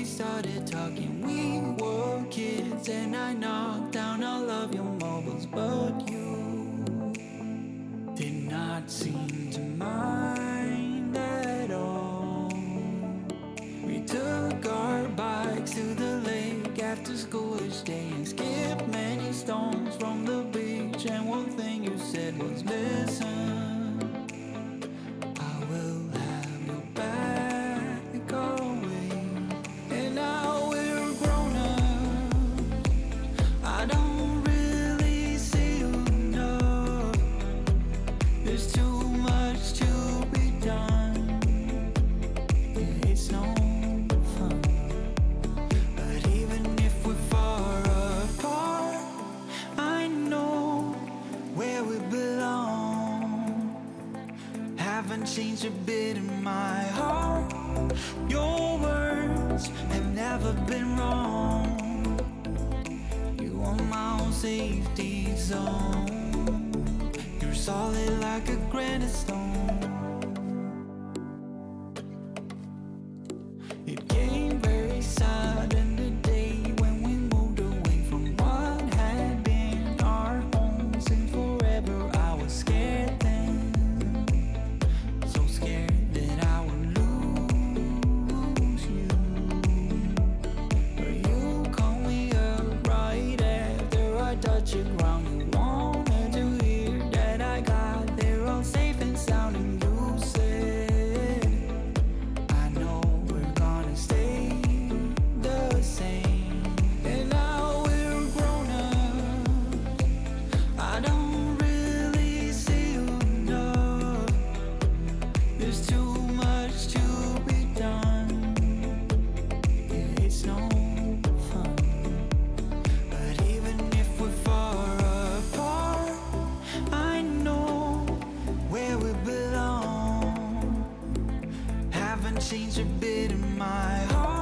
we started talking, we were kids, and I knocked down all of your marbles, but you did not seem to mind at all. We took our bikes to the lake after school each day and skipped many stones from the beach, and one thing you said was, listen, I will have your back always. And now we're grown up, I don't really see you enough. There's too much to be done, yeah, it's no fun. But even if we're far apart, I know where we belong. Haven't changed a bit in my heart. Your words have never been wrong. You are my own safety zone. You're solid like a granite stone. It came very sudden the day when we moved away from what had been our home since forever. I was scared then, so scared that I would lose you. But you called me up right after I touched the ground. You wanted to hear that I got there all safe and sound, and you said, I know we're gonna stay the same. And now we're grown up, I don't really see you enough. There's too much to be done, yeah, it's no fun. But even if we're far apart, I know where we belong. Haven't changed a bit in my heart.